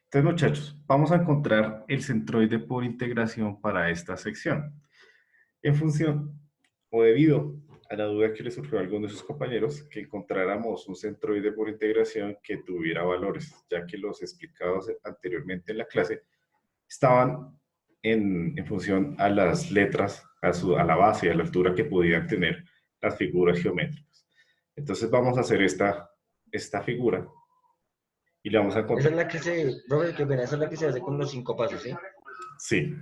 Entonces, muchachos, vamos a encontrar el centroide por integración para esta sección. En función o debido a la duda que le surgió a alguno de sus compañeros, que encontráramos un centroide por integración que tuviera valores, ya que los explicados anteriormente en la clase estaban en función a las letras, a la base, a la altura que podían tener las figuras geométricas. Entonces vamos a hacer esta figura y le vamos a Esa encontrar. es la que se, Robert, qué pena, esa es la que se hace con los 5 pasos, ¿sí? Sí,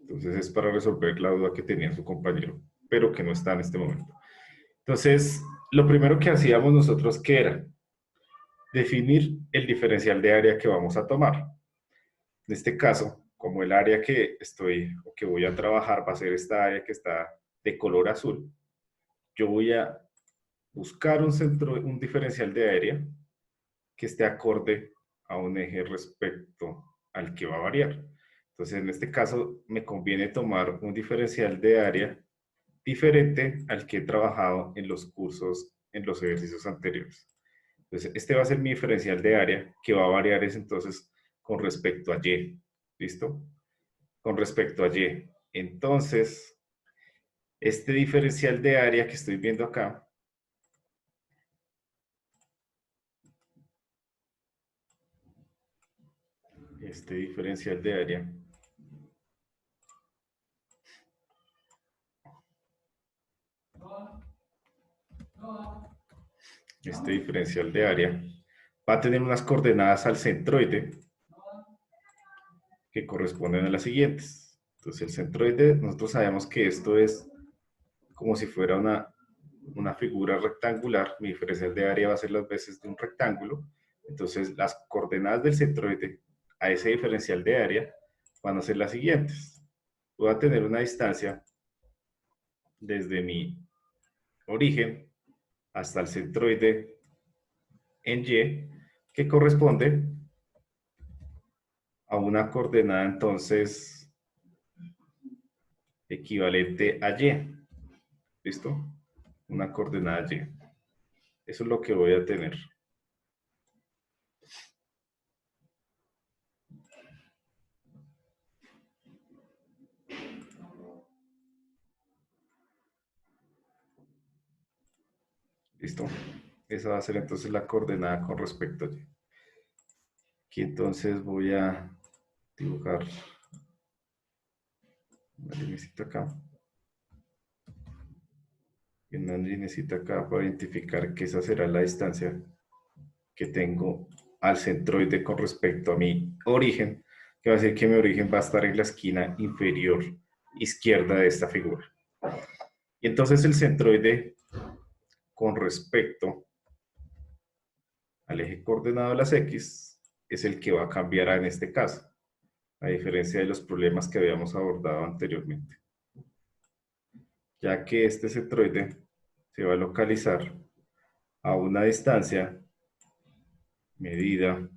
entonces es para resolver la duda que tenía su compañero, pero que no está en este momento. Entonces, lo primero que hacíamos nosotros, ¿qué era? Definir el diferencial de área que vamos a tomar. En este caso, como el área que estoy o que voy a trabajar va a ser esta área que está de color azul, yo voy a buscar un diferencial de área que esté acorde a un eje respecto al que va a variar. Entonces, en este caso, me conviene tomar un diferencial de área diferente al que he trabajado en los cursos, en los ejercicios anteriores. Entonces, este va a ser mi diferencial de área, que va a variar es entonces con respecto a Y. ¿Listo? Con respecto a Y. Entonces, este diferencial de área que estoy viendo acá, este diferencial de área, este diferencial de área va a tener unas coordenadas al centroide que corresponden a las siguientes. Entonces, el centroide, nosotros sabemos que esto es como si fuera una figura rectangular. Mi diferencial de área va a ser las veces de un rectángulo. Entonces, las coordenadas del centroide a ese diferencial de área van a ser las siguientes. Voy a tener una distancia desde mi origen hasta el centroide en Y, que corresponde a una coordenada entonces equivalente a Y. ¿Listo? Una coordenada Y. Eso es lo que voy a tener. ¿Listo? Esa va a ser entonces la coordenada con respecto a Y. Aquí entonces voy a dibujar una linecita acá y una linecita acá para identificar que esa será la distancia que tengo al centroide con respecto a mi origen, que va a decir que mi origen va a estar en la esquina inferior izquierda de esta figura. Y entonces el centroide con respecto al eje coordenado de las X es el que va a cambiar en este caso, a diferencia de los problemas que habíamos abordado anteriormente, ya que este centroide se va a localizar a una distancia medida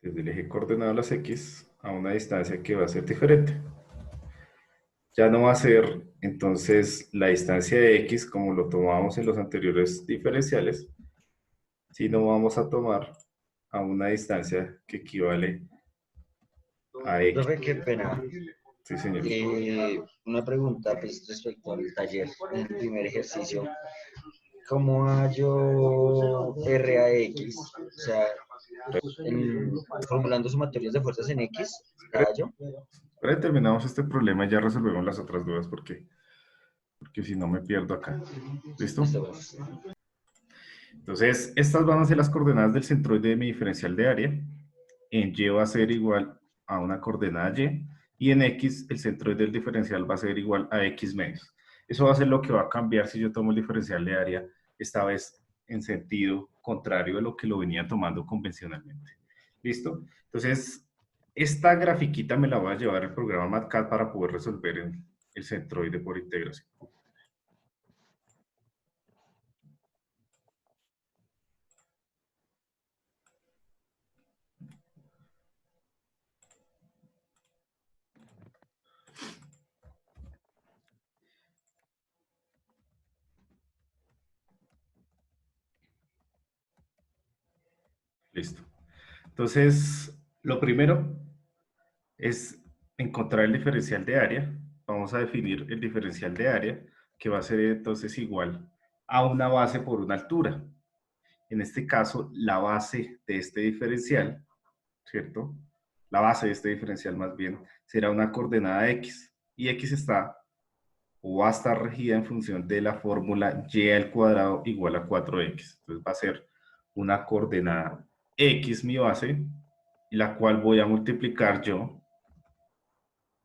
desde el eje coordenado de las X a una distancia que va a ser diferente. Ya no va a ser entonces la distancia de X como lo tomábamos en los anteriores diferenciales, sino vamos a tomar a una distancia que equivale a X. Profe, qué pena. Sí, señor. Una pregunta pues, respecto al taller, en el primer ejercicio. ¿Cómo hallo R a X? O sea, formulando sumatorios de fuerzas en X, ¿la hallo? Ahora terminamos este problema y ya resolvemos las otras dudas porque si no me pierdo acá. ¿Listo? Listo, pues. Entonces, estas van a ser las coordenadas del centroide de mi diferencial de área. En Y va a ser igual a una coordenada Y. Y en X, el centroide del diferencial va a ser igual a X medios. Eso va a ser lo que va a cambiar si yo tomo el diferencial de área, esta vez en sentido contrario a lo que lo venía tomando convencionalmente. ¿Listo? Entonces, esta grafiquita me la voy a llevar al programa MATCAD para poder resolver el centroide por integración. Listo. Entonces, lo primero es encontrar el diferencial de área. Vamos a definir el diferencial de área, que va a ser entonces igual a una base por una altura. En este caso, la base de este diferencial, ¿cierto? La base de este diferencial más bien será una coordenada x. Y x está o va a estar regida en función de la fórmula y al cuadrado igual a 4x. Entonces va a ser una coordenada x mi base, la cual voy a multiplicar yo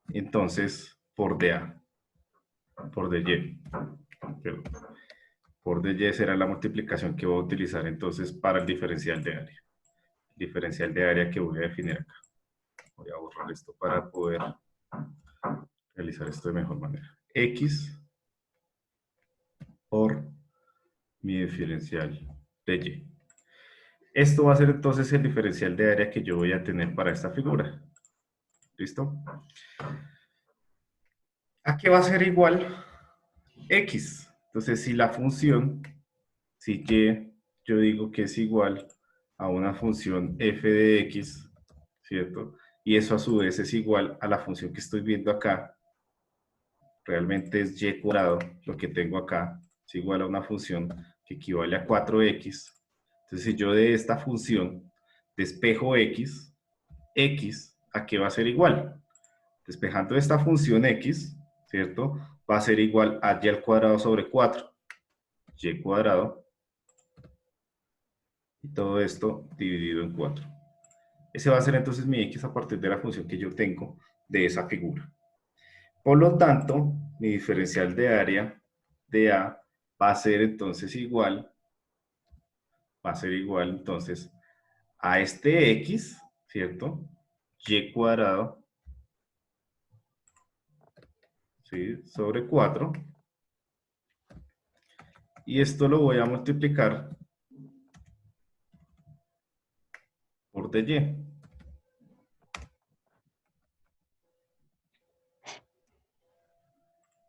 entonces por dA, por dy. Por dy será la multiplicación que voy a utilizar entonces para el diferencial de área. El diferencial de área que voy a definir acá. Voy a borrar esto para poder realizar esto de mejor manera. X por mi diferencial de y. Esto va a ser entonces el diferencial de área que yo voy a tener para esta figura. ¿Listo? ¿A qué va a ser igual? X. Entonces, si la función, si y, yo digo que es igual a una función f de x, ¿cierto? Y eso a su vez es igual a la función que estoy viendo acá. Realmente es y cuadrado, lo que tengo acá, es igual a una función que equivale a 4x. Entonces, si yo de esta función despejo x, x, ¿a qué va a ser igual? Despejando esta función x, ¿cierto? Va a ser igual a y al cuadrado sobre 4. Y cuadrado. Y todo esto dividido en 4. Ese va a ser entonces mi x a partir de la función que yo tengo de esa figura. Por lo tanto, mi diferencial de área de A va a ser entonces igual, entonces a este x, ¿cierto? Y cuadrado, ¿sí? Sobre 4. Y esto lo voy a multiplicar por dy.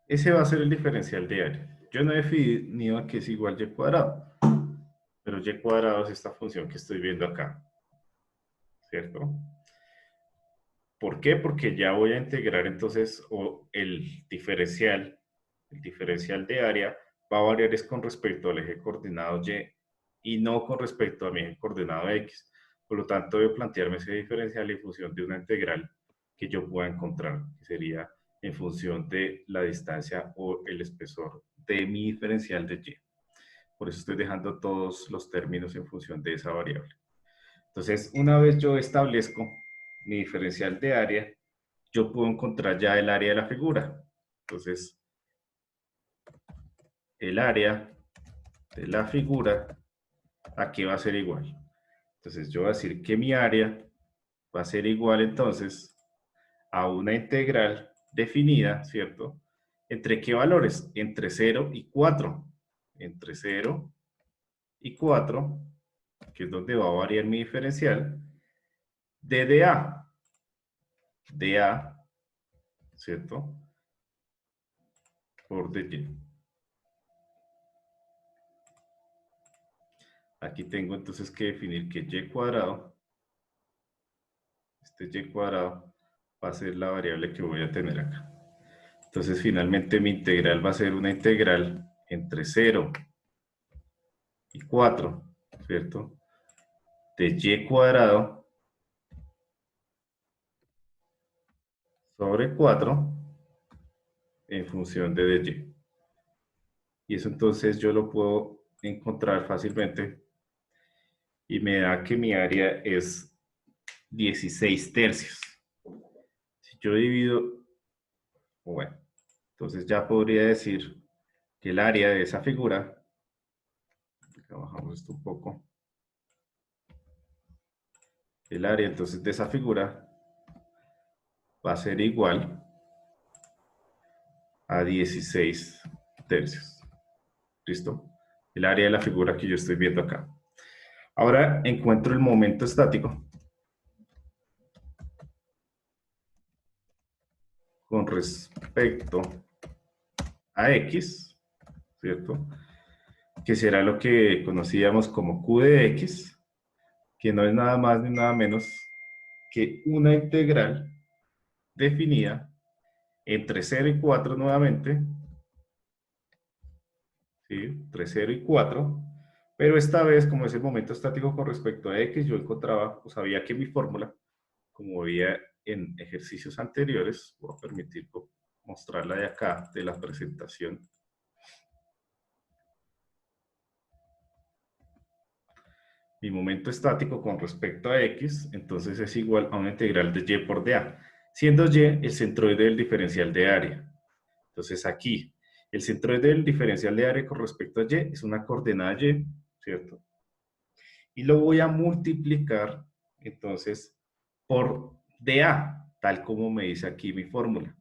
Ese va a ser el diferencial de área. Yo no he definido a que es igual y cuadrado, pero y cuadrado es esta función que estoy viendo acá, ¿cierto? ¿Por qué? Porque ya voy a integrar entonces el diferencial de área va a variar es con respecto al eje coordenado y no con respecto a mi eje coordenado x. Por lo tanto, debo plantearme ese diferencial en función de una integral que yo pueda encontrar, que sería en función de la distancia o el espesor de mi diferencial de y. Por eso estoy dejando todos los términos en función de esa variable. Entonces, una vez yo establezco mi diferencial de área, yo puedo encontrar ya el área de la figura. Entonces, el área de la figura, ¿a qué va a ser igual? Entonces, yo voy a decir que mi área va a ser igual entonces a una integral definida, ¿cierto? ¿Entre qué valores? Entre 0 y 4. Entre 0 y 4, que es donde va a variar mi diferencial, de dA. dA, ¿cierto? Por dy. Aquí tengo entonces que definir que y cuadrado, este y cuadrado, va a ser la variable que voy a tener acá. Entonces finalmente mi integral va a ser una integral entre 0 y 4, ¿cierto? De y cuadrado sobre 4 en función de dy. Y eso entonces yo lo puedo encontrar fácilmente y me da que mi área es 16 tercios. Si yo divido, bueno, entonces ya podría decir que el área de esa figura, acá bajamos esto un poco, el área entonces de esa figura va a ser igual a 16 tercios. ¿Listo? El área de la figura que yo estoy viendo acá. Ahora encuentro el momento estático con respecto a x, ¿cierto? Que será lo que conocíamos como q de x, que no es nada más ni nada menos que una integral definida entre 0 y 4 nuevamente, ¿sí? Entre 0 y 4, pero esta vez, como es el momento estático con respecto a x, yo encontraba, o sabía que mi fórmula, como veía en ejercicios anteriores, voy a permitir mostrarla de acá, de la presentación. Mi momento estático con respecto a x, entonces es igual a una integral de y por dA, siendo y el centroide del diferencial de área. Entonces aquí, el centroide del diferencial de área con respecto a y es una coordenada y, ¿cierto? Y lo voy a multiplicar, entonces, por dA, tal como me dice aquí mi fórmula.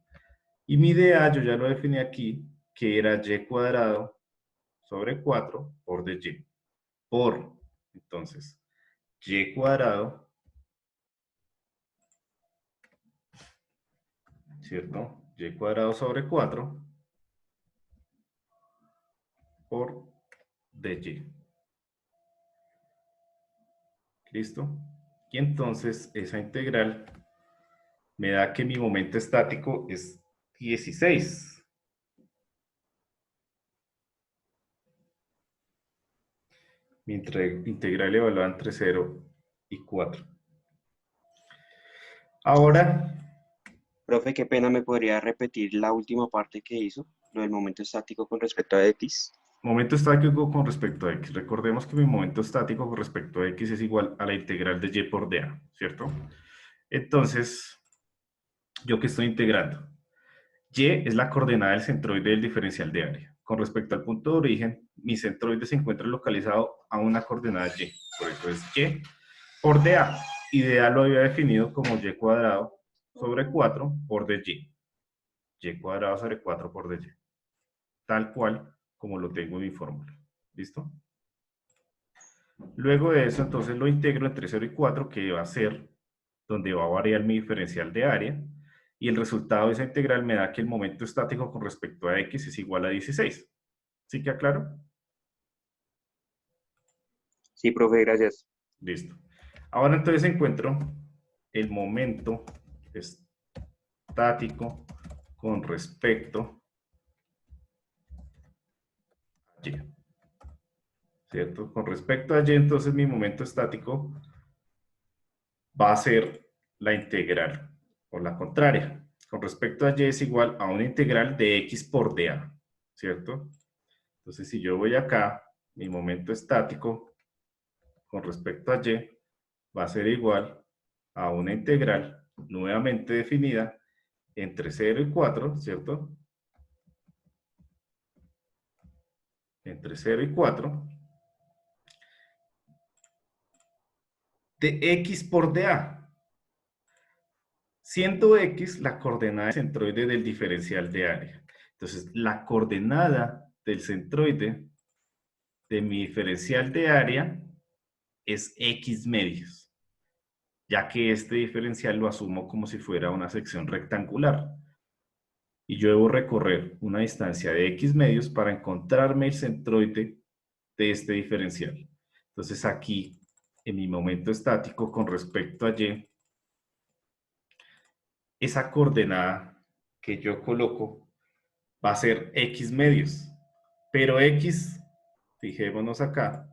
Y mi dA yo ya lo definí aquí, que era y cuadrado sobre 4 por dy. Por, entonces, y cuadrado, ¿cierto? Y cuadrado sobre 4 por dy. ¿Listo? Y entonces esa integral me da que mi momento estático es 16. Mi integral evaluada entre 0 y 4. Ahora, Profe, qué pena, ¿me podría repetir la última parte que hizo? Lo del momento estático con respecto a X. momento estático con respecto a x. Recordemos que mi momento estático con respecto a x es igual a la integral de y por dA, ¿cierto? Entonces, ¿yo qué estoy integrando? Y es la coordenada del centroide del diferencial de área. Con respecto al punto de origen, mi centroide se encuentra localizado a una coordenada y. Por eso es y por dA. Y dA lo había definido como y cuadrado sobre 4 por dy. Y cuadrado sobre 4 por dy. Tal cual como lo tengo en mi fórmula. ¿Listo? Luego de eso, entonces lo integro entre 0 y 4, que va a ser donde va a variar mi diferencial de área. Y el resultado de esa integral me da que el momento estático con respecto a x es igual a 16. ¿Sí queda claro? Sí, profe, gracias. Listo. Ahora entonces encuentro el momento estático con respecto a y. ¿Cierto? Con respecto a y, entonces mi momento estático va a ser la integral, o la contraria. Con respecto a y es igual a una integral de x por dA, ¿cierto? Entonces, si yo voy acá, mi momento estático con respecto a y va a ser igual a una integral nuevamente definida entre 0 y 4, ¿cierto? Entre 0 y 4 de x por dA, siendo x la coordenada del centroide del diferencial de área. Entonces, la coordenada del centroide de mi diferencial de área es x medios, ya que este diferencial lo asumo como si fuera una sección rectangular. Y yo debo recorrer una distancia de x medios para encontrarme el centroide de este diferencial. Entonces aquí, en mi momento estático con respecto a y, esa coordenada que yo coloco va a ser x medios. Pero x, fijémonos acá,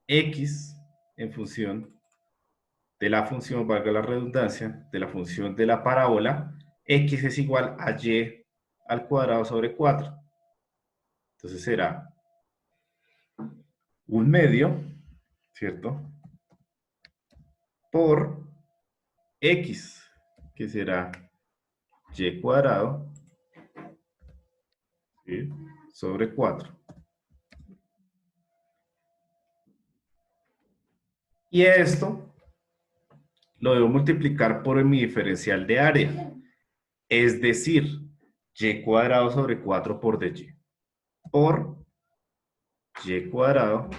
x en función de la función, valga la redundancia, de la función de la parábola, x es igual a y al cuadrado sobre 4. Entonces será un medio, ¿cierto? Por x, que será y cuadrado, ¿sí? Sobre 4. Y esto lo debo multiplicar por mi diferencial de área. Es decir, y cuadrado sobre 4 por dy. Por y cuadrado,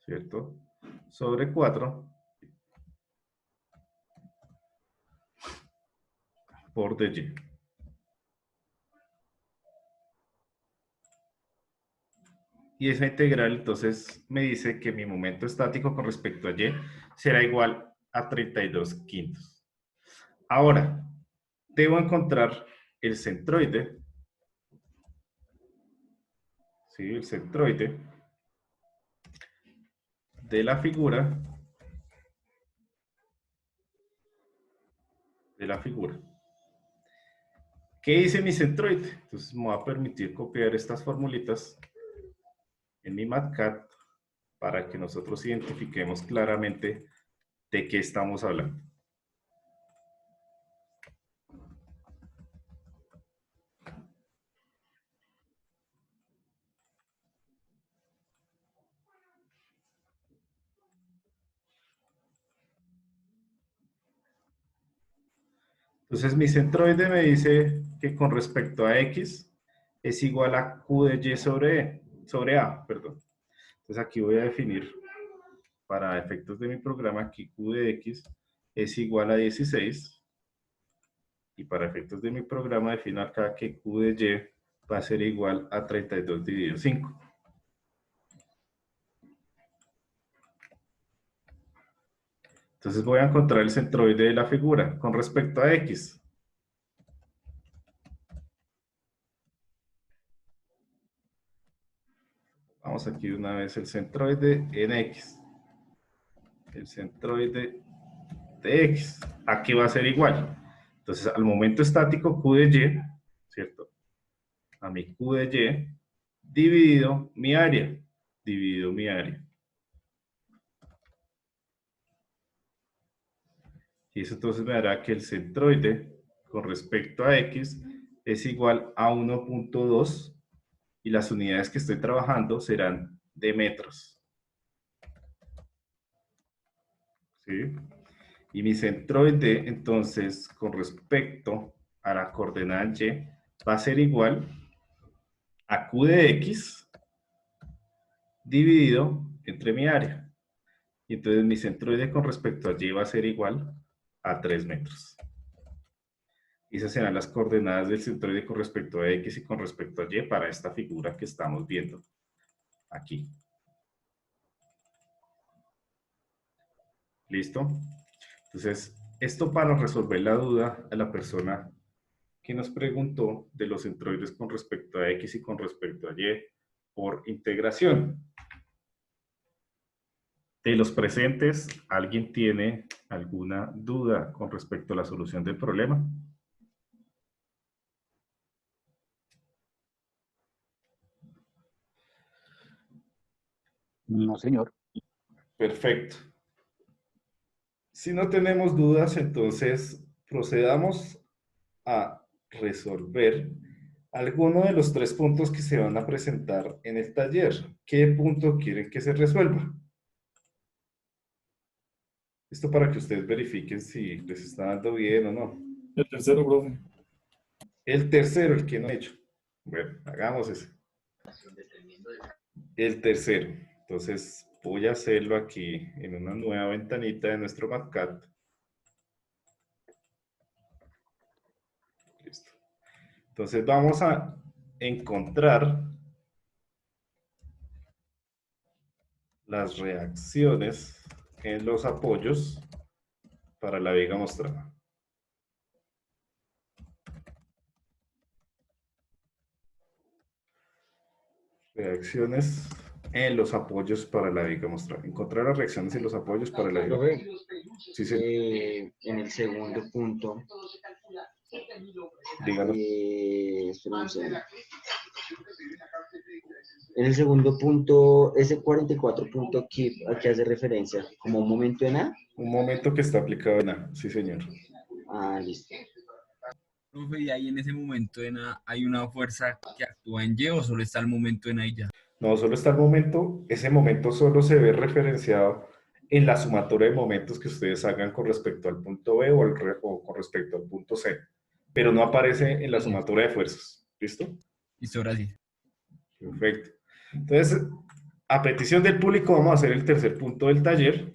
¿cierto? Sobre 4 por dy. Y esa integral entonces me dice que mi momento estático con respecto a Y será igual a 32 quintos. Ahora, debo encontrar el centroide, ¿sí? El centroide de la figura, ¿Qué dice mi centroide? Entonces me va a permitir copiar estas formulitas en mi MATCAD para que nosotros identifiquemos claramente de qué estamos hablando. Entonces mi centroide me dice que con respecto a X es igual a Q de Y sobre A, perdón. Entonces aquí voy a definir para efectos de mi programa que Q de X es igual a 16 y para efectos de mi programa defino acá que Q de Y va a ser igual a 32 dividido 5. Entonces voy a encontrar el centroide de la figura con respecto a X. Vamos aquí una vez el centroide en X. El centroide de X. Aquí va a ser igual. Entonces al momento estático Q de Y, ¿cierto? A mi Q de Y dividido mi área. Dividido mi área. Y eso entonces me dará que el centroide con respecto a X es igual a 1.2 y las unidades que estoy trabajando serán de metros. ¿Sí? Y mi centroide entonces con respecto a la coordenada Y va a ser igual a Q de X dividido entre mi área. Y entonces mi centroide con respecto a Y va a ser igual a 3 metros. Y esas serán las coordenadas del centroide con respecto a X y con respecto a Y para esta figura que estamos viendo aquí. ¿Listo? Entonces, esto para resolver la duda a la persona que nos preguntó de los centroides con respecto a X y con respecto a Y por integración. De los presentes, ¿alguien tiene alguna duda con respecto a la solución del problema? No, señor. Perfecto. Si no tenemos dudas, entonces procedamos a resolver alguno de los 3 puntos que se van a presentar en el taller. ¿Qué punto quieren que se resuelva? Esto para que ustedes verifiquen si les está dando bien o no. El tercero, profe. El tercero, el que no he hecho. Bueno, hagamos ese. El tercero. Entonces voy a hacerlo aquí en una nueva ventanita de nuestro MATCAD. Listo. Entonces vamos a encontrar las reacciones en los apoyos para la viga mostrada. Reacciones en los apoyos para la viga mostrada. Encontrar las reacciones en los apoyos para la viga. Profe, Sí, sí. en el segundo punto, Díganos. espera un segundo. En el segundo punto, ese 44.keep, ¿a qué hace referencia? ¿Como un momento en A? Un momento que está aplicado en A. Sí, señor. Ah, listo. Profe, y ahí en ese momento hay una fuerza que actúa en Y o solo está el momento en ahí ya. No, solo está el momento. Ese momento solo se ve referenciado en la sumatoria de momentos que ustedes hagan con respecto al punto B o con respecto al punto C. Pero no aparece en la sumatoria de fuerzas. ¿Listo? Listo, ahora sí. Perfecto. Entonces, a petición del público, vamos a hacer el tercer punto del taller.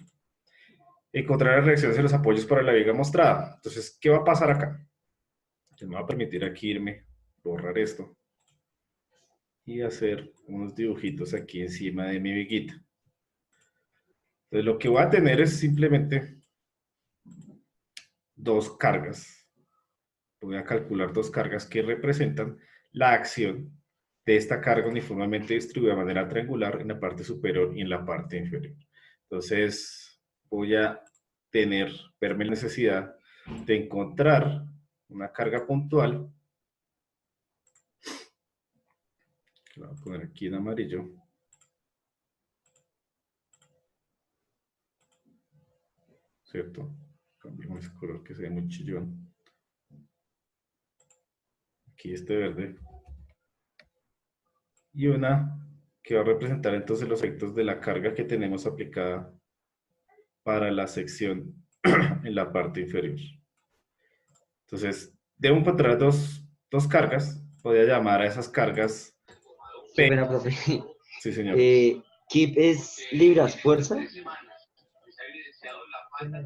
Encontrar las reacciones en los apoyos para la viga mostrada. Entonces, ¿qué va a pasar acá? Me va a permitir aquí irme, borrar esto. y hacer unos dibujitos aquí encima de mi viguita. Entonces lo que voy a tener es simplemente dos cargas. Voy a calcular dos cargas que representan la acción de esta carga uniformemente distribuida de manera triangular en la parte superior y en la parte inferior. Entonces voy a verme la necesidad de encontrar una carga puntual. La voy a poner aquí en amarillo. ¿Cierto? Cambiamos ese color que se ve muy chillón. Aquí este verde. Y una que va a representar entonces los efectos de la carga que tenemos aplicada para la sección en la parte inferior. Entonces, debo encontrar dos cargas. Voy a llamar a esas cargas Qué P. pena, profe. Sí, señor. ¿Kip es libras fuerza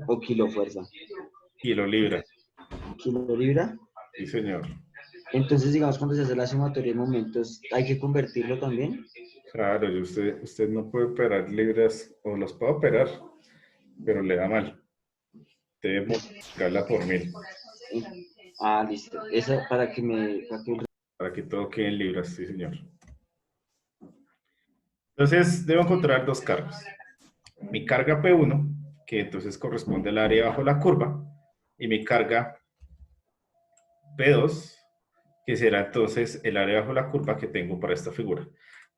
o kilo fuerza? Kilo libra. ¿Kilo libra? Sí, señor. Entonces, digamos, cuando se hace la sumatoria de momentos, ¿hay que convertirlo también? Claro, y usted no puede operar libras, o los puede operar, pero le da mal. Debe multiplicarla por 1000 Ah, listo. Esa para que todo quede en libras, sí, señor. Entonces, debo encontrar dos cargas. Mi carga P1, que entonces corresponde al área bajo la curva, y mi carga P2, que será entonces el área bajo la curva que tengo para esta figura.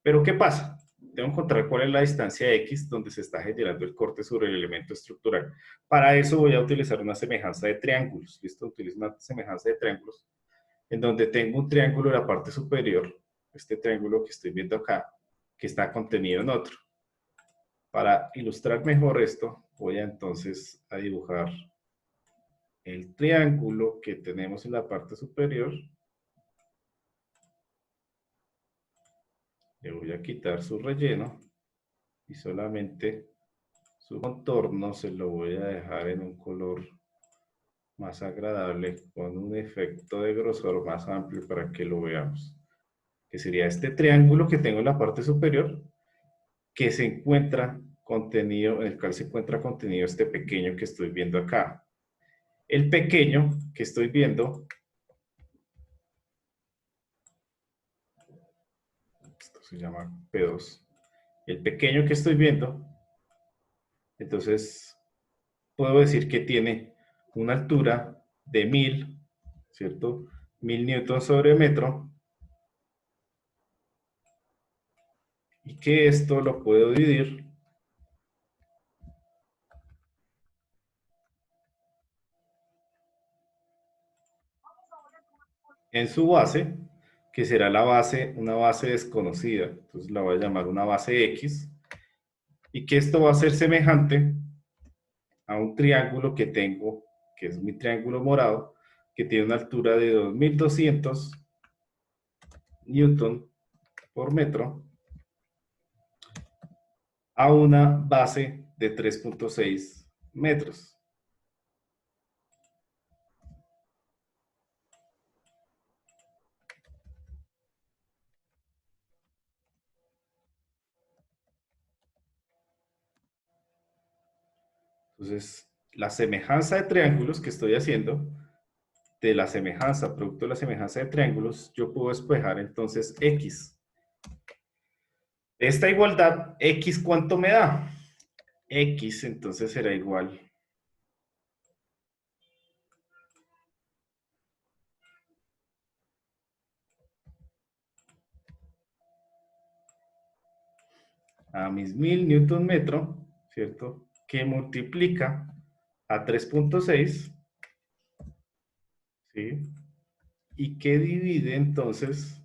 Pero ¿qué pasa? Debo encontrar cuál es la distancia X donde se está generando el corte sobre el elemento estructural. Para eso voy a utilizar una semejanza de triángulos. ¿Listo? Utilizo una semejanza de triángulos en donde tengo un triángulo en la parte superior, este triángulo que estoy viendo acá, que está contenido en otro. Para ilustrar mejor esto, voy a entonces a dibujar el triángulo que tenemos en la parte superior. Le voy a quitar su relleno y solamente su contorno se lo voy a dejar en un color más agradable con un efecto de grosor más amplio para que lo veamos. Que sería este triángulo que tengo en la parte superior que se encuentra contenido, en el cual se encuentra contenido este pequeño que estoy viendo acá. El pequeño que estoy viendo, esto se llama P2, el pequeño que estoy viendo, entonces puedo decir que tiene una altura de 1000, ¿cierto? 1000 newtons sobre metro, y que esto lo puedo dividir en su base, que será la base, una base desconocida, entonces la voy a llamar una base X, y que esto va a ser semejante a un triángulo que tengo, que es mi triángulo morado, que tiene una altura de 2200 newton por metro, a una base de 3.6 metros. Entonces, la semejanza de triángulos que estoy haciendo, de la semejanza, producto de la semejanza de triángulos, yo puedo despejar entonces X. Esta igualdad, X, ¿cuánto me da? X entonces será igual a mis 1000 newton metro, ¿cierto? Que multiplica a 3.6, ¿sí? Y que divide entonces,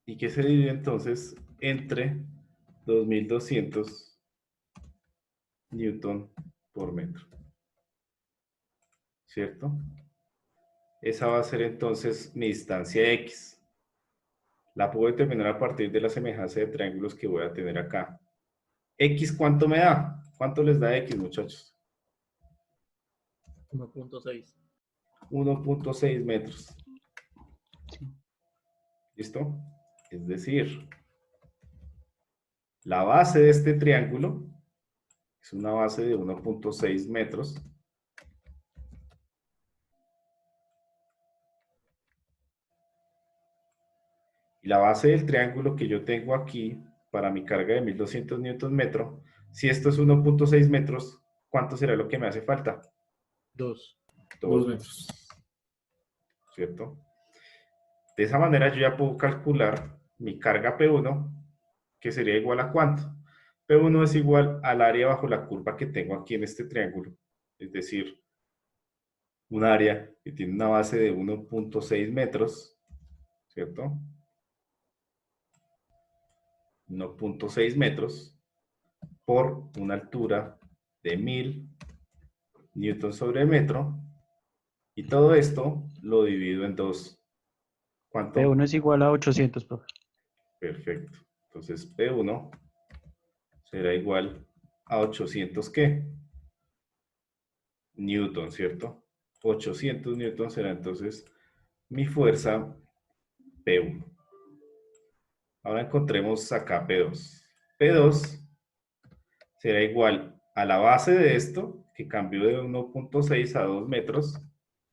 y que se divide entonces entre 2200 newton por metro, ¿cierto? Esa va a ser entonces mi distancia X. La puedo determinar a partir de la semejanza de triángulos que voy a tener acá. X, ¿cuánto me da? ¿Cuánto les da X, muchachos? 1.6. 1.6 metros. ¿Listo? Es decir, la base de este triángulo es una base de 1.6 metros. Y la base del triángulo que yo tengo aquí para mi carga de 1200 newton metro, si esto es 1.6 metros, ¿cuánto será lo que me hace falta? 2 2 metros. ¿Cierto? De esa manera yo ya puedo calcular mi carga P1, que sería igual a ¿cuánto? P1 es igual al área bajo la curva que tengo aquí en este triángulo, es decir, un área que tiene una base de 1.6 metros, ¿cierto? 1.6 metros por una altura de 1000 newtons sobre metro, y todo esto lo divido en dos. ¿Cuánto? P1 es igual a 800, profe. Perfecto. Entonces P1 será igual a 800 ¿qué? Newton, ¿cierto? 800 newton será entonces mi fuerza P1. Ahora encontremos acá P2. P2 será igual a la base de esto, que cambió de 1.6 a 2 metros,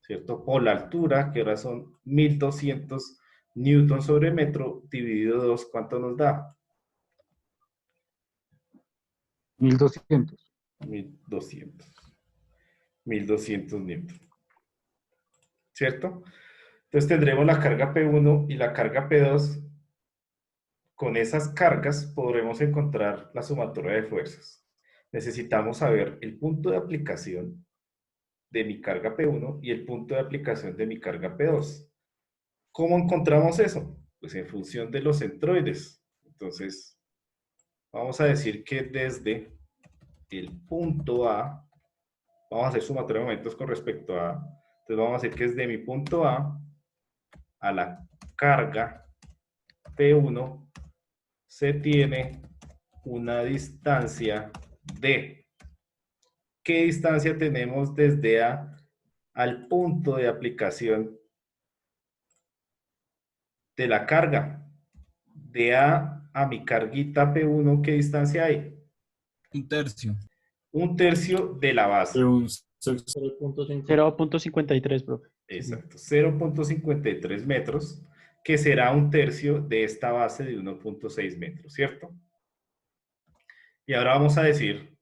¿cierto? Por la altura, que ahora son 1200 newton sobre metro, dividido 2, ¿cuánto nos da? 1200. 1200. 1200 newton. ¿Cierto? Entonces tendremos la carga P1 y la carga P2. Con esas cargas podremos encontrar la sumatoria de fuerzas. Necesitamos saber el punto de aplicación de mi carga P1 y el punto de aplicación de mi carga P2. ¿Cómo encontramos eso? Pues en función de los centroides. Entonces, vamos a decir que desde el punto A, vamos a hacer sumatoria de momentos con respecto a, entonces vamos a decir que desde mi punto A la carga P1 se tiene una distancia de, ¿qué distancia tenemos desde A al punto de aplicación de la carga? De A mi carguita P1, ¿qué distancia hay? 1/3. 1/3 de la base. De un sexto. 0.53, profe. Exacto, 0.53 metros, que será 1/3 de esta base de 1.6 metros, ¿cierto? Y ahora vamos a decir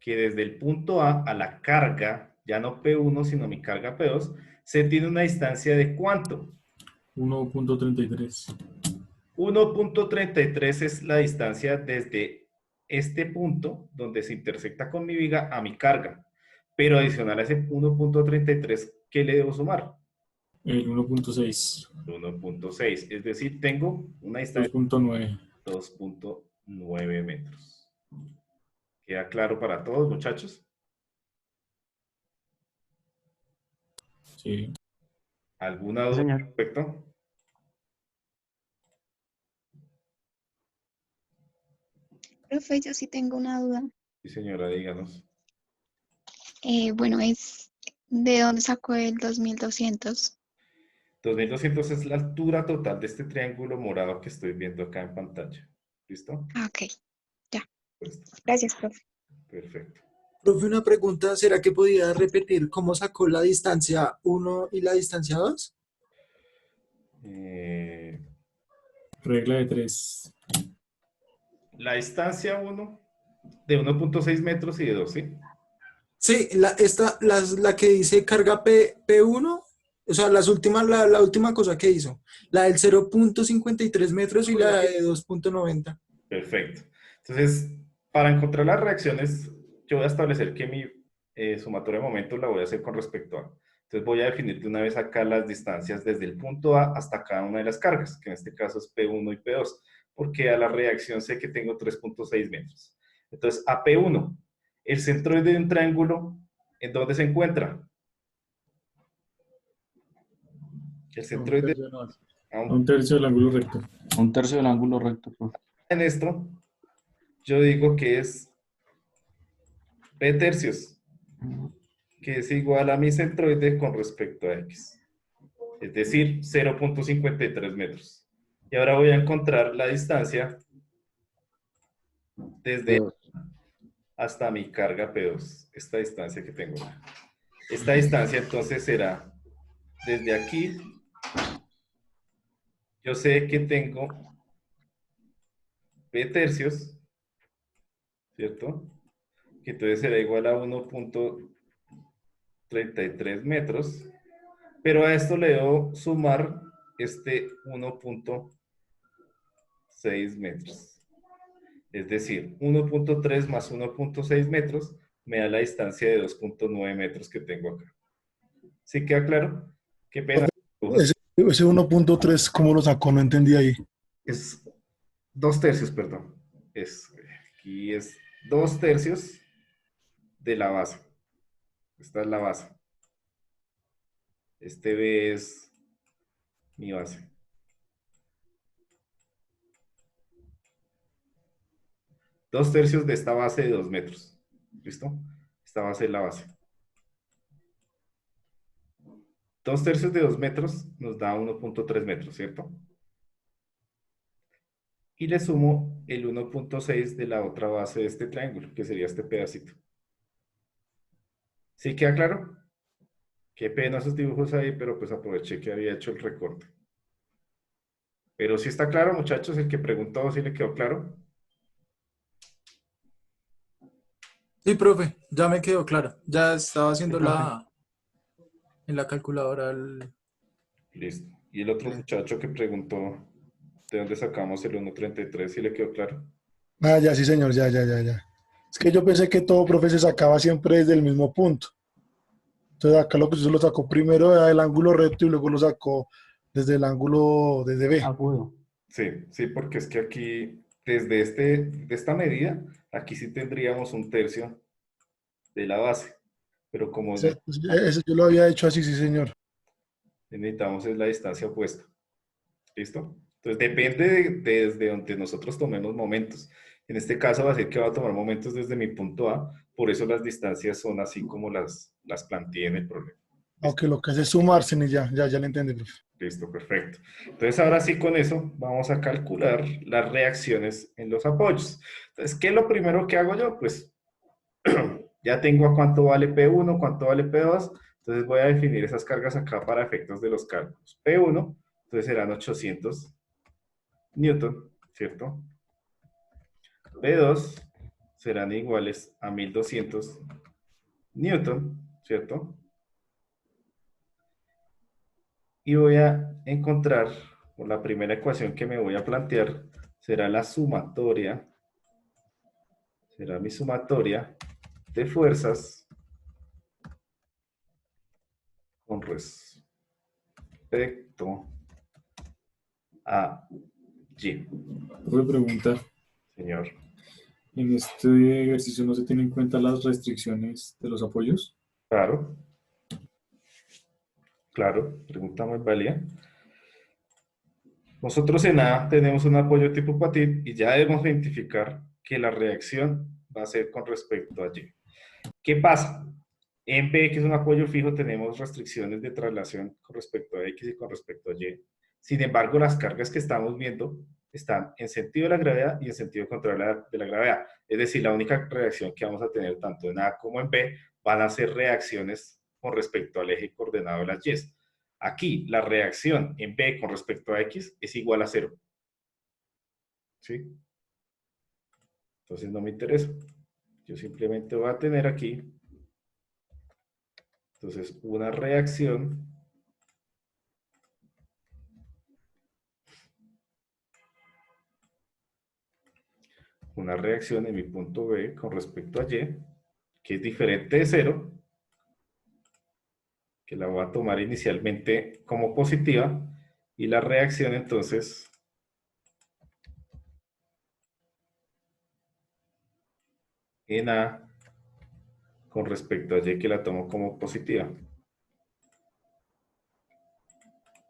que desde el punto A la carga, ya no P1, sino mi carga P2, se tiene una distancia de ¿cuánto? 1.33. 1.33 es la distancia desde este punto, donde se intersecta con mi viga, a mi carga. Pero adicional a ese 1.33, ¿qué le debo sumar? El 1.6. 1.6, es decir, tengo una distancia 2.9. 2.9 metros. ¿Queda claro para todos, muchachos? Sí. ¿Alguna duda al Señor. respecto? Profe, yo sí tengo una duda. Sí, señora, díganos. Bueno, es ¿de dónde sacó el 2200? 2200 es la altura total de este triángulo morado que estoy viendo acá en pantalla. ¿Listo? Ah, ok, ya. Listo. Gracias, profe. Perfecto. Profe, una pregunta, ¿será que podía repetir cómo sacó la distancia 1 y la distancia 2? Regla de 3. La distancia 1 de 1.6 metros y de 2, ¿sí? Sí, la que dice carga P1, o sea, la última cosa que hizo, la del 0.53 metros y la de 2.90. Perfecto. Entonces, para encontrar las reacciones, yo voy a establecer que mi sumatoria de momentos la voy a hacer con respecto a. Entonces voy a definir de una vez acá las distancias desde el punto A hasta cada una de las cargas, que en este caso es P1 y P2, porque a la reacción sé que tengo 3.6 metros. Entonces, a P1, el centroide de un triángulo, ¿en dónde se encuentra? El centroide A un tercio del ángulo recto. Un tercio del ángulo recto, profe. en esto, yo digo que es P tercios, que es igual a mi centroide con respecto a X. es decir, 0.53 metros. Y ahora voy a encontrar la distancia desde hasta mi carga P2, esta distancia que tengo. Esta distancia entonces será desde aquí, yo sé que tengo P tercios, ¿cierto? Que entonces será igual a 1.33 metros, pero a esto le debo sumar este 1.6 metros. Es decir, 1.3 más 1.6 metros me da la distancia de 2.9 metros que tengo acá. ¿Sí queda claro? Qué pena. Ese 1.3, ¿cómo lo sacó? No entendí ahí. Es 2 tercios, perdón. Aquí es 2 tercios de la base. Esta es la base. Este B es mi base. Dos tercios de esta base de 2 metros. ¿Listo? Esta base es la base. 2 tercios de 2 metros nos da 1.3 metros, ¿cierto? Y le sumo el 1.6 de la otra base de este triángulo, que sería este pedacito. ¿Sí queda claro? Qué pena esos dibujos ahí, pero pues aproveché que había hecho el recorte. Pero sí está claro, muchachos, el que preguntó, ¿sí le quedó claro? Sí, profe, ya me quedó claro. Ya estaba haciendo Sí, profe. en la calculadora. Listo. Y el otro muchacho que preguntó de dónde sacamos el 1.33, ¿sí le quedó claro? Ah, ya, sí, señor, ya. Es que yo pensé que todo, profe, se sacaba siempre desde el mismo punto. Entonces acá lo que usted lo sacó primero era el ángulo recto y luego lo sacó desde el ángulo, desde B. Agudo. Sí, porque es que aquí, desde de esta medida, aquí sí tendríamos un tercio de la base. Pero como Ese yo lo había hecho así, sí, señor. necesitamos es la distancia opuesta. ¿Listo? Entonces depende desde donde nosotros tomemos momentos. En este caso va a ser que va a tomar momentos desde mi punto A, por eso las distancias son así como las planteé en el problema. Aunque lo que hace es sumarse, y ya le entendí, profe. Listo, perfecto. Entonces ahora sí con eso vamos a calcular las reacciones en los apoyos. Entonces, ¿qué es lo primero que hago yo? Pues ya tengo a cuánto vale P1, cuánto vale P2, entonces voy a definir esas cargas acá para efectos de los cálculos. P1, entonces serán 800 Newton, ¿cierto? P2 serán iguales a 1200 Newton, ¿cierto? Y voy a encontrar, por la primera ecuación que me voy a plantear, será la sumatoria, será mi sumatoria de fuerzas con respecto a Y. Puedo preguntar, Señor. ¿en este ejercicio no se tienen en cuenta las restricciones de los apoyos? Claro. Claro, pregunta muy válida. Nosotros en A tenemos un apoyo tipo Patit y ya debemos identificar que la reacción va a ser con respecto a Y. ¿Qué pasa? En P, que es un apoyo fijo, tenemos restricciones de traslación con respecto a X y con respecto a Y. Sin embargo, las cargas que estamos viendo están en sentido de la gravedad y en sentido contrario de la gravedad. Es decir, la única reacción que vamos a tener tanto en A como en B van a ser reacciones con respecto al eje coordenado de las Y. Aquí, la reacción en B con respecto a X es igual a 0. ¿Sí? Entonces no me interesa. Yo simplemente voy a tener aquí, entonces, una reacción en mi punto B con respecto a Y, que es diferente de 0, que la voy a tomar inicialmente como positiva, y la reacción entonces en A con respecto a Y, que la tomo como positiva.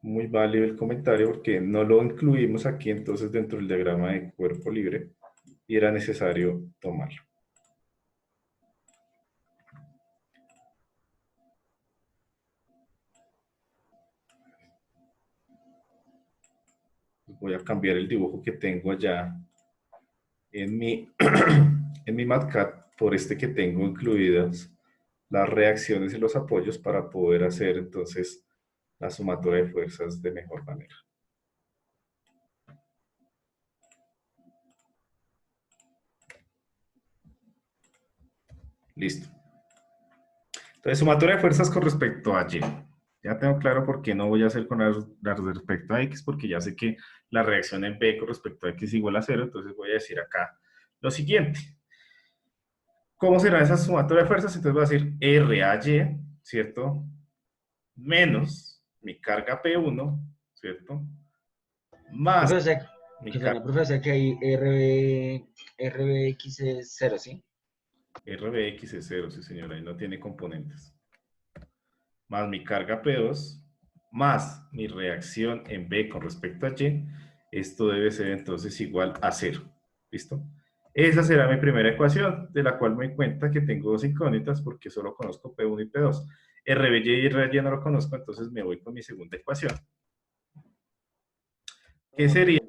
Muy válido el comentario porque no lo incluimos aquí entonces dentro del diagrama de cuerpo libre y era necesario tomarlo. voy a cambiar el dibujo que tengo allá en mi, en mi MATCAD por este que tengo incluidas las reacciones y los apoyos para poder hacer entonces la sumatoria de fuerzas de mejor manera. Listo. Entonces, sumatoria de fuerzas con respecto a Y. Ya tengo claro por qué no voy a hacer con la respecto a X, porque ya sé que la reacción en B con respecto a X es igual a 0, entonces voy a decir acá lo siguiente. ¿Cómo será esa sumatoria de fuerzas? Entonces voy a decir R a Y, ¿cierto? Menos mi carga P1, ¿cierto? Más Profe, o sea, mi qué pena, profe, o sea que ahí RBX es 0, ¿sí? RBX es 0, sí señora, ahí no tiene componentes. Más mi carga P2, más mi reacción en B con respecto a Y, esto debe ser entonces igual a 0. ¿Listo? Esa será mi primera ecuación, de la cual me doy cuenta que tengo dos incógnitas porque solo conozco P1 y P2. RBY y RY no lo conozco, entonces me voy con mi segunda ecuación. ¿Qué sería?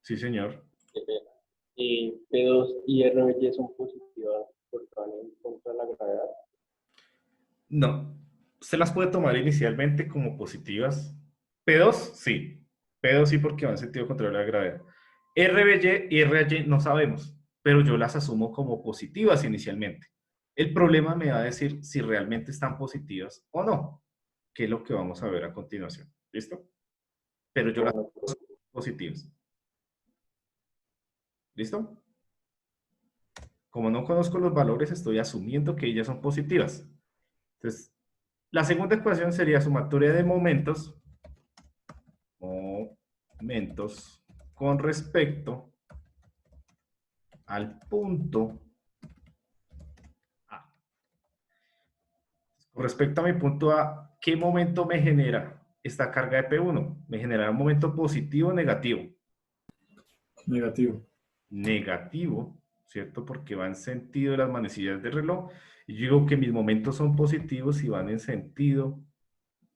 Sí, señor. Y P2 y RBY son positivas porque van en contra de la gravedad. No. Se las puede tomar inicialmente como positivas. P2, sí. P2 sí porque va en sentido contrario a la gravedad. RBY y RY no sabemos, pero yo las asumo como positivas inicialmente. El problema me va a decir si realmente están positivas o no, que es lo que vamos a ver a continuación. ¿Listo? Pero yo las asumo positivas. ¿Listo? Como no conozco los valores, estoy asumiendo que ellas son positivas. Entonces, la segunda ecuación sería sumatoria de momentos con respecto al punto A. Con respecto a mi punto A, ¿qué momento me genera esta carga de P1? ¿Me genera un momento positivo o negativo? Negativo. Negativo, ¿cierto? Porque va en sentido de las manecillas del reloj. Y yo digo que mis momentos son positivos y van en sentido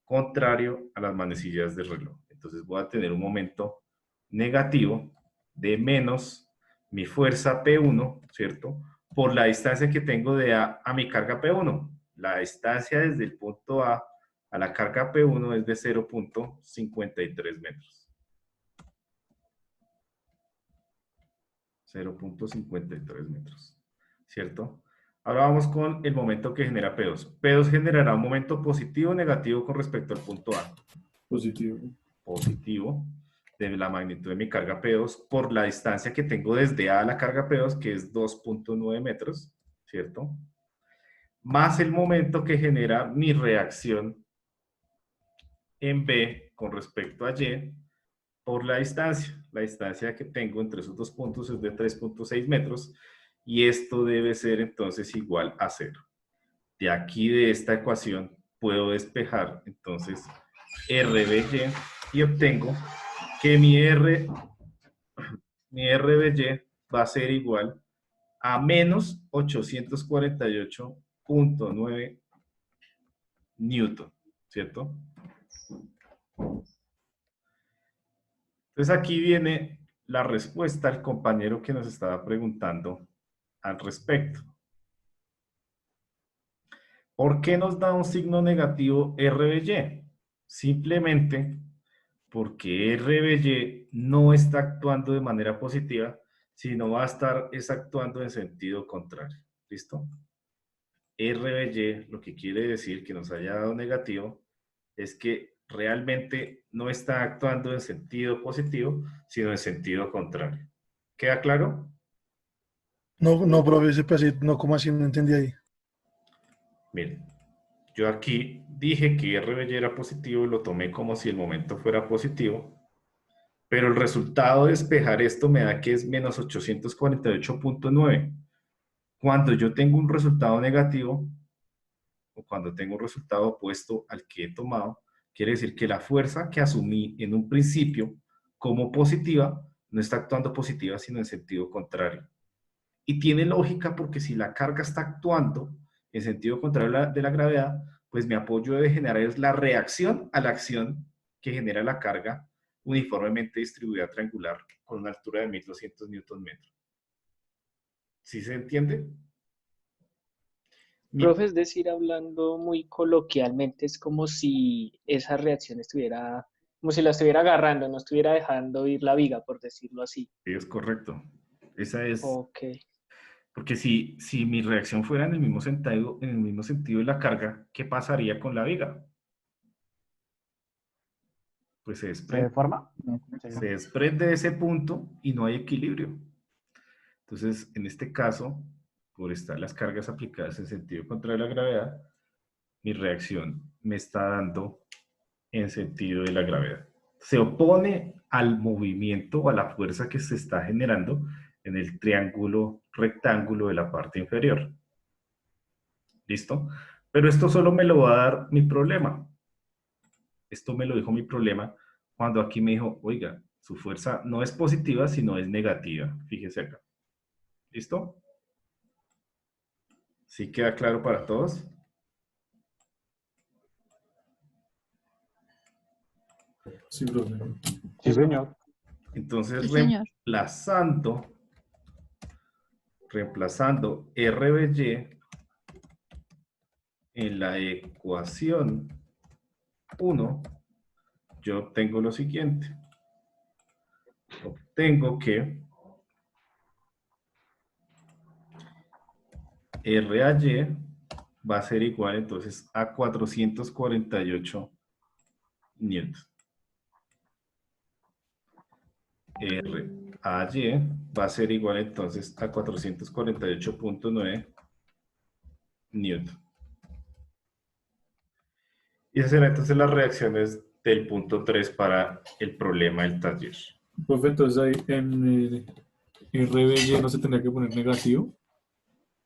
contrario a las manecillas del reloj. Entonces voy a tener un momento negativo de menos mi fuerza P1, ¿cierto? Por la distancia que tengo de A a mi carga P1. La distancia desde el punto A a la carga P1 es de 0.53 metros. 0.53 metros, ¿cierto? Ahora vamos con el momento que genera P2. P2 generará un momento positivo o negativo con respecto al punto A. Positivo. Positivo de la magnitud de mi carga P2 por la distancia que tengo desde A a la carga P2, que es 2.9 metros, ¿cierto? Más el momento que genera mi reacción en B con respecto a Y por la distancia. La distancia que tengo entre esos dos puntos es de 3.6 metros y esto debe ser entonces igual a 0. De aquí de esta ecuación puedo despejar entonces RBY y obtengo que mi RBY va a ser igual a menos 848.9 Newton, ¿cierto? Entonces aquí viene la respuesta al compañero que nos estaba preguntando al respecto. ¿Por qué nos da un signo negativo RBY? Simplemente porque RBY no está actuando de manera positiva, sino va a estar actuando en sentido contrario. ¿Listo? RBY, lo que quiere decir que nos haya dado negativo, es que realmente no está actuando en sentido positivo, sino en sentido contrario. ¿Queda claro? No, no, profe, ese pedacito, no, ¿cómo así? No entendí ahí. Miren, yo aquí dije que RBY era positivo y lo tomé como si el momento fuera positivo, pero el resultado de despejar esto me da que es menos 848.9. Cuando yo tengo un resultado negativo, o cuando tengo un resultado opuesto al que he tomado, quiere decir que la fuerza que asumí en un principio como positiva, no está actuando positiva, sino en sentido contrario. Y tiene lógica porque si la carga está actuando en sentido contrario de la gravedad, pues mi apoyo debe generar es la reacción a la acción que genera la carga uniformemente distribuida triangular con una altura de 1200 Nm. ¿Sí se entiende? Profe, es decir, hablando muy coloquialmente, es como si esa reacción estuviera, como si la estuviera agarrando, no estuviera dejando ir la viga, por decirlo así. Sí, es correcto. Esa es, Ok. porque si mi reacción fuera en el mismo sentido de la carga, ¿qué pasaría con la viga? Pues se ¿Se desprende. deforma? Se desprende de ese punto y no hay equilibrio. Entonces, en este caso, por estar las cargas aplicadas en sentido contrario a la gravedad, mi reacción me está dando en sentido de la gravedad. Se opone al movimiento o a la fuerza que se está generando en el triángulo rectángulo de la parte inferior. ¿Listo? Pero esto solo me lo va a dar mi problema. Esto me lo dijo mi problema cuando aquí me dijo, oiga, su fuerza no es positiva, sino es negativa. Fíjese acá. ¿Listo? ¿Sí queda claro para todos? Sí, profe. Sí, señor. Entonces, Sí, señor. reemplazando RBY en la ecuación 1, yo obtengo lo siguiente. Obtengo que RAY va a ser igual entonces a 448 newtons. RAY va a ser igual entonces a 448.9 newton. Y esas serán entonces las reacciones del punto 3 para el problema del taller. Profe, entonces ahí en RBY no se tendría que poner negativo.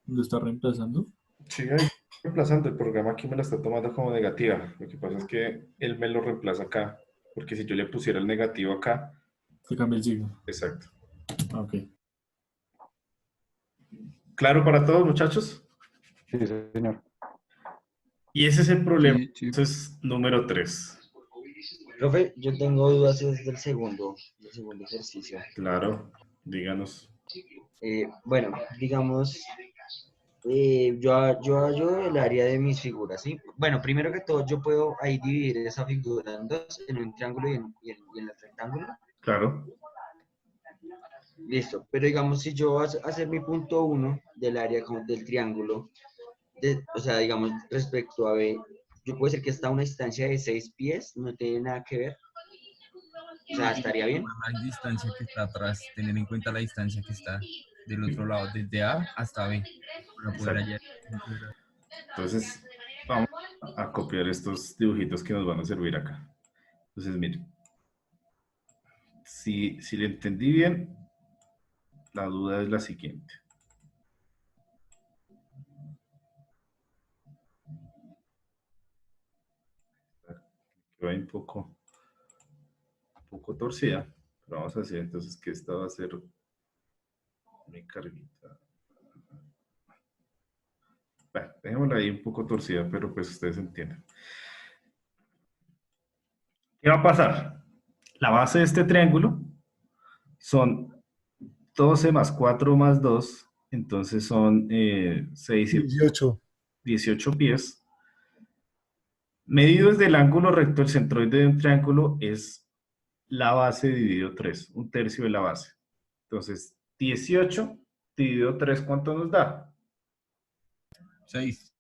Lo está reemplazando. Sí, ahí reemplazando. El programa aquí me la está tomando como negativa. Lo que pasa es que él me lo reemplaza acá. Porque si yo le pusiera el negativo acá. Se cambia el signo. Exacto. Ok. ¿Claro para todos, muchachos? Sí, señor. Y ese es el problema. Sí, sí. Entonces, número 3. Profe, yo tengo dudas desde el segundo ejercicio. Claro, díganos. Bueno, digamos, yo hallo el área de mis figuras, ¿sí? Bueno, primero que todo, yo puedo ahí dividir esa figura en dos, en un triángulo y en el rectángulo. Claro. Listo, pero digamos, si yo voy a hacer mi punto 1 del área del triángulo, o sea, digamos, respecto a B, yo puedo decir que está a una distancia de 6 pies, no tiene nada que ver. O sea, estaría bien. La distancia que está atrás, tener en cuenta la distancia que está del otro lado, desde A hasta B, para poder hallar. Entonces, vamos a copiar estos dibujitos que nos van a servir acá. Entonces, miren. Si le entendí bien, la duda es la siguiente. Que va un poco torcida, pero vamos a hacer entonces que esta va a ser mi carguita. Bueno, dejémosla ahí un poco torcida, pero pues ustedes entienden. ¿Qué va a pasar? La base de este triángulo son 12 más 4 más 2, entonces son 6 y 18. 18 pies. Medido desde el ángulo recto, el centroide de un triángulo es la base dividido 3, un tercio de la base. Entonces, 18 dividido 3, ¿cuánto nos da? 6.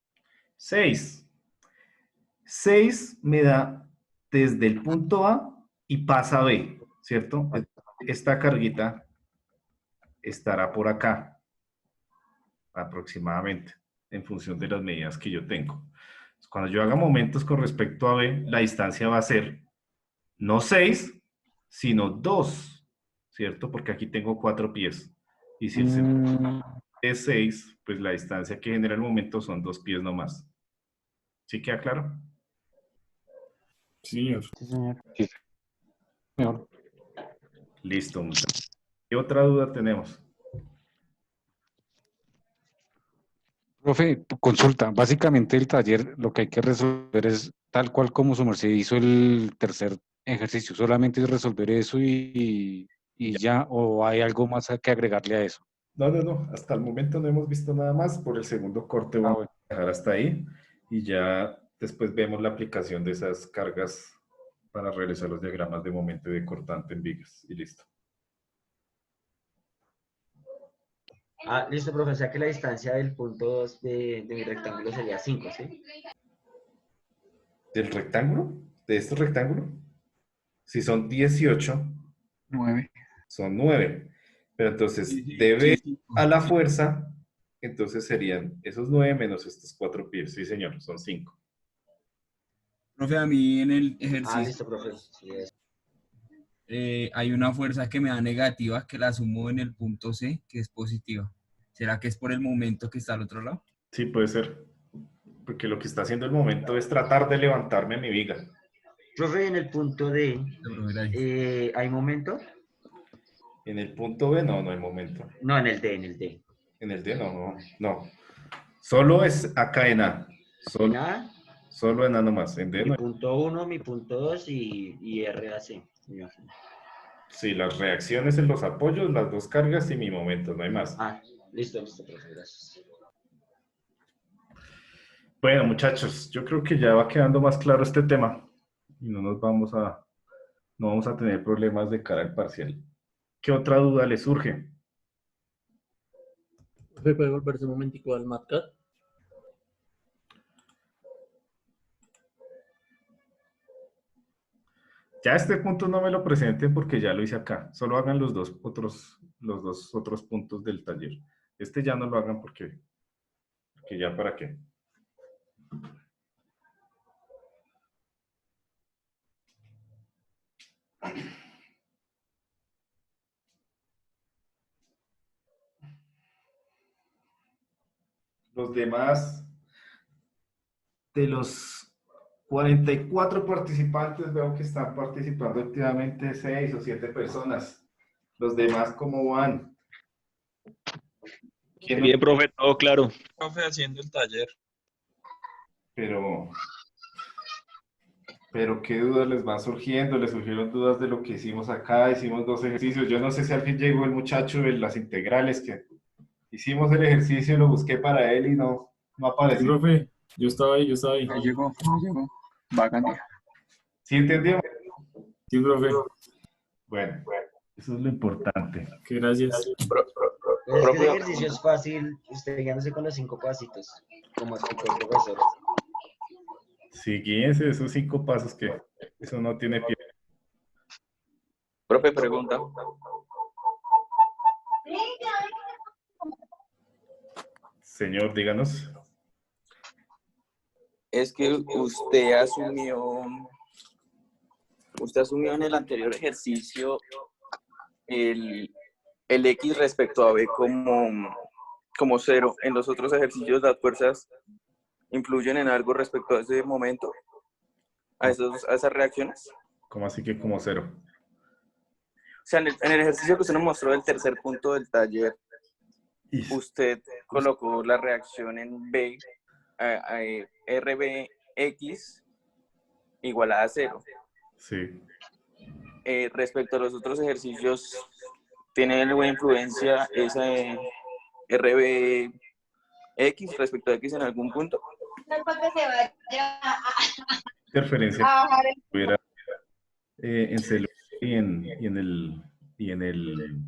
6. 6 me da desde el punto A y pasa a B, ¿cierto? Esta carguita estará por acá, aproximadamente, en función de las medidas que yo tengo. Cuando yo haga momentos con respecto a B, la distancia va a ser no 6, sino 2, ¿cierto? Porque aquí tengo 4 pies. Y si el centro es 6, pues la distancia que genera el momento son 2 pies nomás. ¿Sí queda claro? Sí, señor. Sí, señor. Sí, señor. Listo, muchachos. ¿Qué otra duda tenemos? Profe, consulta. Básicamente el taller lo que hay que resolver es tal cual como su merced hizo el tercer ejercicio. Solamente es resolver eso y ya, o hay algo más que agregarle a eso. No. Hasta el momento no hemos visto nada más. Por el segundo corte vamos Bueno. a dejar hasta ahí y ya después vemos la aplicación de esas cargas para realizar los diagramas de momento y de cortante en vigas. Y listo. Ah, listo, profe. O sea que la distancia del punto 2 de mi rectángulo sería 5, ¿sí? ¿Del rectángulo? ¿De este rectángulo? Si son 18, 9. son 9. Pero entonces, Sí, debe sí. a la fuerza, entonces serían esos 9 menos estos 4 pies. Sí, señor, son 5. Profe, a mí en el Ah, ejercicio listo, profe. Sí, eso. hay una fuerza que me da negativa que la sumo en el punto C, que es positiva. ¿Será que es por el momento que está al otro lado? Sí, puede ser. Porque lo que está haciendo el momento es tratar de levantarme mi viga. Profe, en el punto D, Profe, gracias. ¿hay momento? En el punto B no hay momento. No, en el D, en el D. En el D no. Solo es acá en A. ¿En A? Solo en A nomás. En D Mi no hay. punto 1, mi punto 2 y RAC. Me imagino. Sí, las reacciones en los apoyos, las dos cargas y mi momento, no hay más. Ah, listo, profe, gracias. Bueno, muchachos, yo creo que ya va quedando más claro este tema y no vamos a tener problemas de cara al parcial. ¿Qué otra duda le surge? ¿Me puede volverse un momentico al MatCat? Ya este punto no me lo presenten porque ya lo hice acá. Solo hagan los dos otros puntos del taller. Este ya no lo hagan porque ya para qué. Los demás, de los 44 participantes, veo que están participando activamente 6 o 7 personas. Los demás, ¿cómo van? Bien, profe, todo claro. Profe, haciendo el taller. Pero ¿qué dudas les van surgiendo? ¿Les surgieron dudas de lo que hicimos acá? Hicimos 2 ejercicios. Yo no sé si al fin llegó el muchacho de las integrales, que hicimos el ejercicio, lo busqué para él y no Sí, apareció. profe, yo estaba ahí. Ya llegó. Bacán. ¿Sí entendieron? Sí, profe. Bueno, eso es lo importante. Que gracias. Pero es que el ejercicio es fácil, usted guiándose con los 5 pasitos, como explicó el profesor. Sí, guíense esos 5 pasos que eso no tiene pie. Profe, pregunta. Señor, díganos. Es que usted asumió en el anterior ejercicio el X respecto a B como 0. En los otros ejercicios las fuerzas influyen en algo respecto a ese momento, a esas reacciones. ¿Cómo así que como 0? O sea, en el ejercicio que usted nos mostró del tercer punto del taller, usted colocó la reacción en B, RBX igual a 0. Sí. Respecto a los otros ejercicios, ¿tiene alguna influencia esa RBX respecto a X en algún punto? Interferencia hubiera en celular y en el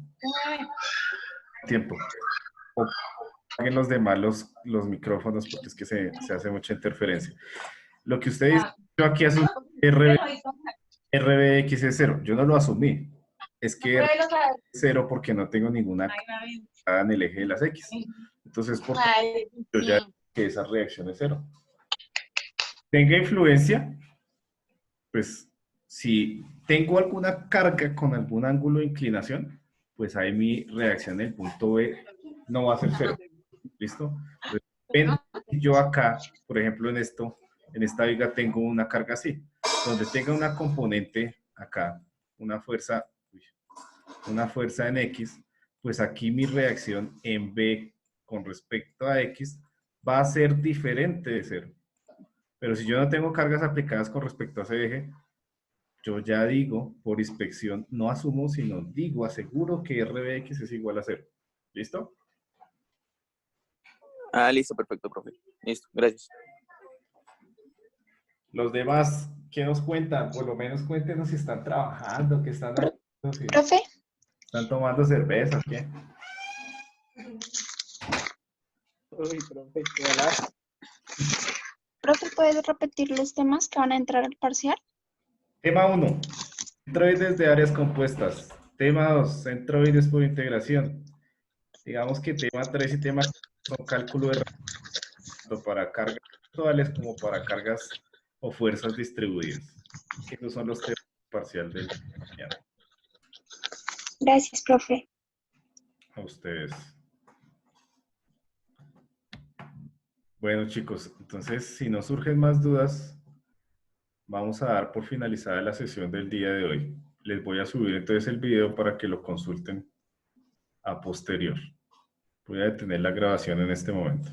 tiempo. O paguen los demás los micrófonos porque es que se hace mucha interferencia. Lo que usted dice, yo aquí asumí RBX es 0. Yo no lo asumí. Es que es 0 porque no tengo ninguna en el eje de las X. Entonces, por yo ya que esa reacción es 0. Tenga influencia, pues si tengo alguna carga con algún ángulo de inclinación, pues ahí mi reacción en el punto B no va a ser 0. ¿Listo? Entonces, yo acá, por ejemplo, en esta viga tengo una carga así, donde tenga una componente acá, una fuerza en X, pues aquí mi reacción en B con respecto a X va a ser diferente de 0. Pero si yo no tengo cargas aplicadas con respecto a ese eje, yo ya digo por inspección, no asumo, sino digo, aseguro que RBX es igual a 0. ¿Listo? Ah, listo, perfecto, profe. Listo, gracias. Los demás, ¿qué nos cuentan? Por lo menos cuéntenos si están trabajando, qué están haciendo, si Profe, están tomando cerveza, ¿qué? Uy, profe, hola. profe, ¿puedes repetir los temas que van a entrar al parcial? Tema 1, centroides de áreas compuestas. Tema 2, centroides por integración. Digamos que tema 3 y tema 4 son cálculo de tanto para cargas actuales como para cargas o fuerzas distribuidas. Esos son los temas parcial del mañana. Gracias, profe. A ustedes. Bueno, chicos, entonces, si no surgen más dudas, vamos a dar por finalizada la sesión del día de hoy. Les voy a subir entonces el video para que lo consulten a posterior. Voy a detener la grabación en este momento.